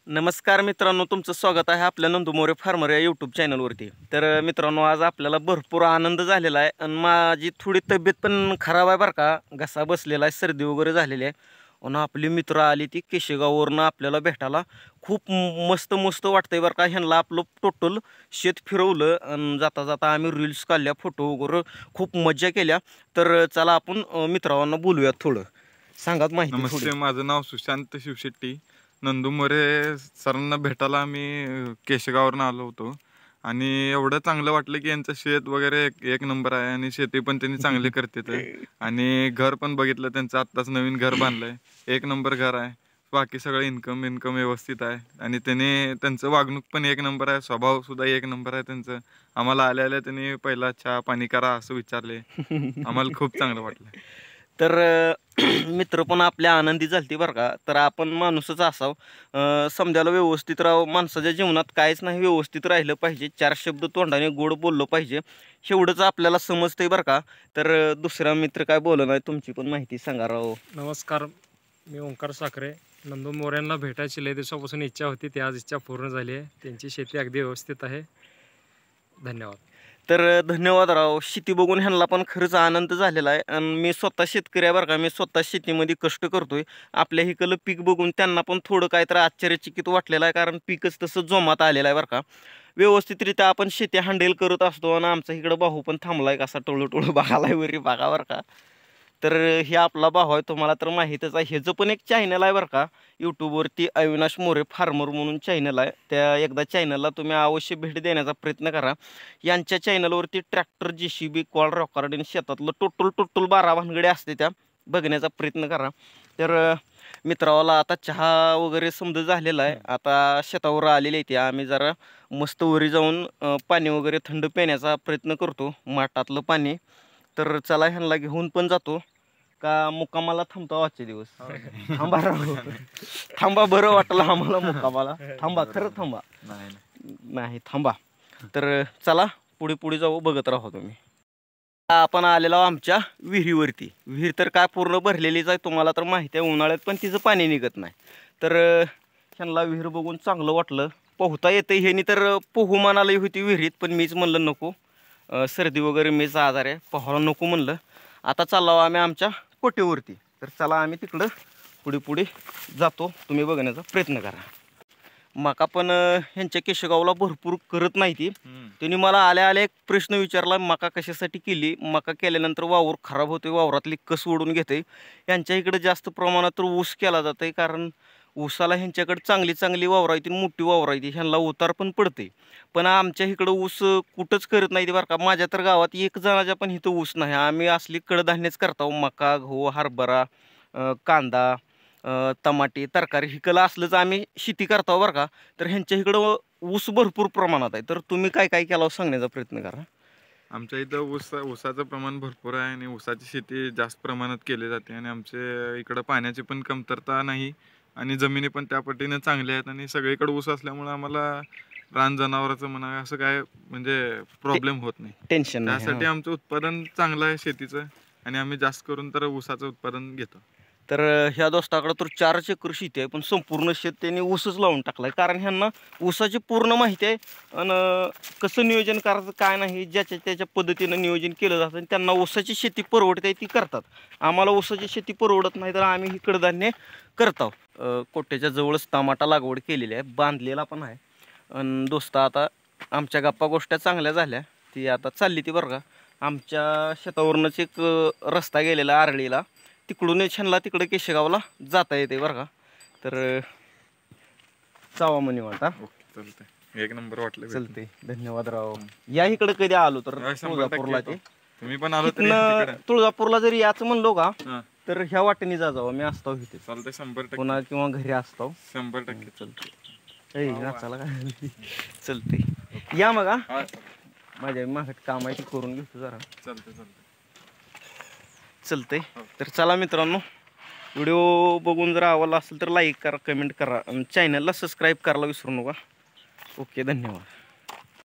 नमस्कार मित्रांनो, तुमचं स्वागत आहे आपल्या नंदू मोरे फार्मर या यूट्यूब चॅनलवरती। तर मित्रांनो, आज आपल्याला भरपूर आनंद झालेला आहे आणि माझी थोडी तब्येत पण खराब आहे बरं का, घसा बसलेला आहे, सर्दी वगैरे झालेली आहे। आणि आपली मित्र आली ती केशेगाववरून आपल्याला भेटायला। खूप मस्त मस्त वाटतंय बरं का। ह्यांना आपलं टोटल शेत फिरवलं आणि जाता जाता आम्ही रील्स काढल्या, फोटो वगैरे खूप मज्जा केल्या। तर चला आपण मित्रांना बोलूया थोडं, सांगा माहिती थोडी। नमस्ते, माझं नाव सुशांत शिवशेट्टी। नंदू मोरे सरांना भेटायला आम्ही केशगाववरून आलो होतो आणि एवढं चांगलं वाटलं की यांचं शेत वगैरे एक नंबर आहे आणि शेती पण त्यांनी चांगली करतात आणि घर पण बघितलं त्यांचं, आत्ताच नवीन घर बांधलंय, एक नंबर घर आहे। बाकी सगळं इन्कम व्यवस्थित आहे आणि त्यांचं वागणूक पण एक नंबर आहे, स्वभाव सुद्धा एक नंबर आहे त्यांचं। आम्हाला आल्या त्यांनी पहिला चहा पाणी करा असं विचारले, आम्हाला खूप चांगलं वाटलं। तर मित्र पण आपल्या आनंदी झालती बरं का। तर आपण माणूसच असावं, समजायला व्यवस्थित राहावं, माणसाच्या जीवनात काहीच नाही व्यवस्थित राहिलं पाहिजे, चार शब्द तोंडाने गोड बोललं पाहिजे, एवढंच आपल्याला समजतंय बरं का। तर दुसरा मित्र काय बोलला नाही, तुमची पण माहिती सांगा राव। नमस्कार, मी ओंकार साखरे। नंदू मोऱ्यांना भेटायची लय दिवसापासून इच्छा होती, ती आज इच्छा पूर्ण झाली आहे। त्यांची शेती अगदी व्यवस्थित आहे। धन्यवाद। तर धन्यवाद राव। शेती बघून ह्यांना पण खरंच आनंद झालेला आहे आणि मी स्वतः शेतकरी आहे बरं का। मी स्वतः शेतीमध्ये कष्ट करतोय। आपल्या इकडलं पीक बघून त्यांना पण थोडं काहीतरी आश्चर्यचकित वाटलेलं आहे, कारण पीकच तसं जोमात आलेलं आहे बरं का। व्यवस्थितरित्या आपण शेती हँडल करत असतो आणि आमचा इकडं भाऊ पण थांबलाय, कसा टोळू बघालाय वरी बघा बरं का। तर हे आपला भाऊ आहे, तुम्हाला तर माहीतच आहे। ह्याचं पण एक चॅनल आहे बरं का यूट्यूबवरती, अविनाश मोरे फार्मर म्हणून चॅनल आहे। त्या एकदा चॅनलला तुम्ही अवश्य भेट देण्याचा प्रयत्न करा। यांच्या चॅनलवरती ट्रॅक्टर, JCB, कॉल रॉकर्डिंग, शेतातलं टोटल 12 भानगडे असते, त्या बघण्याचा प्रयत्न करा। तर मित्रावाला आता चहा वगैरे समजा झालेला आहे, आता शेतावर आलेले आहे ते। आम्ही जरा मस्त वरी जाऊन पाणी वगैरे थंड पिण्याचा प्रयत्न करतो, माठातलं पाणी। तर चला ह्यांना घेऊन पण जातो का मुक्कामाला थांबतो आजचे दिवस। थांबा राव, थांबा, बरं वाटलं आम्हाला मुक्कामाला। थांबा, खरं थांबा, नाही थांबा। तर चला पुढे पुढे जाऊ, बघत राहा तुम्ही। आपण आलेलो आमच्या विहिरीवरती। विहीर तर काय पूर्ण भरलेलीच आहे, तुम्हाला तर माहिती आहे, उन्हाळ्यात पण तिचं पाणी निघत नाही। तर ह्यांना विहीर बघून चांगलं वाटलं, पोहता येतं। ह्यानी तर पोहू म्हणाली होती विहिरीत, पण मीच म्हणलं नको, सर्दी वगैरे, मीच आजार आहे, पोहायला नको म्हणलं। आता चाललो आम्ही आमच्या कोटेवरती। तर चला आम्ही तिकडं पुढे पुढे जातो, तुम्ही बघण्याचा प्रयत्न करा। मका पण ह्यांच्या केशगावला भरपूर करत नाही ती। त्यांनी मला आल्या आल्या एक प्रश्न विचारला, मका कशासाठी केली? मका केल्यानंतर वावर खराब होते, वावरातली कस ओढून घेते। यांच्या इकडे जास्त प्रमाणात तर ऊस केला जाते, कारण ऊसाला ह्यांच्याकडे चांगली वावर आहे, मोठी वावर आहे, ह्यांना उतार पण पडते। पण आमच्या इकडं ऊस कुठंच करत नाही बरं का। माझ्या तर गावात एक जणाच्या पण इथं ऊस नाही। आम्ही असली कडधान्यच करतो, मका, गहू, हरभरा, कांदा, टमाटे, तरकारी, हिकलं असलंच आम्ही शेती करतो बरं का। तर ह्यांच्या इकडं ऊस भरपूर प्रमाणात आहे। तर तुम्ही काय काय केलं सांगण्याचा प्रयत्न करा। आमच्या इथं ऊसाचं प्रमाण भरपूर आहे आणि ऊसाची शेती जास्त प्रमाणात केली जाते आणि आमच्या इकडं पाण्याची पण कमतरता नाही आणि जमिनी पण त्या पटीने चांगल्या आहेत आणि सगळीकडे ऊस असल्यामुळे आम्हाला रान जनावराचं म्हणा असं काय म्हणजे प्रॉब्लेम होत नाही, टेन्शन नाही। त्यासाठी आमचं उत्पादन चांगलं आहे शेतीचं आणि आम्ही जास्त करून तर ऊसाचं उत्पादन घेतो। तर ह्या दोस्ताकडे तर 4 एकर शेती आहे, पण संपूर्ण शेत त्यांनी ऊसच लावून टाकलाय, कारण ह्यांना ऊसाची पूर्ण माहिती आहे आणि कसं नियोजन करायचं काय नाही, ज्याच्या त्याच्या पद्धतीनं नियोजन केलं जातं। त्यांना ऊसाची शेती परवडते ती करतात, आम्हाला ऊसाची शेती परवडत नाही, तर आम्ही ही कडधान्य करतो। कोट्याच्या जवळच टमाटा लागवड केलेली आहे, बांधलेला पण आहे। आणि दोस्त आता आमच्या गप्पा गोष्टी चांगल्या झाल्या, ती आता चालली ती बरं का। आमच्या शेतावरूनच एक रस्ता गेलेला आरळीला, तिकडून ह्यांना तिकडे केशगावला जाता येते बरं का। तर जावा म्हणे आता। चालतंय, एक नंबर वाटलं, चलते, धन्यवाद राव। या इकडे कधी आलो तर तुळजापूरला, ते तुम्ही पण आलो तुळजापूरला जरी याच म्हणलो का, तर ह्या वाटेने जावं, मी असतो इथे। चालतंय, 100% पुन्हा किंवा घरी असतो, 100%. चलते, नाचाला काय चलते, या मग। माझ्या मागत काम आहे, ते करून घेतो जरा। चलते, तर चला मित्रांनो, व्हिडिओ बघून जर आवडला असेल तर लाईक करा, कमेंट करा आणि चॅनलला सबस्क्राईब करायला विसरू नका। ओके, धन्यवाद।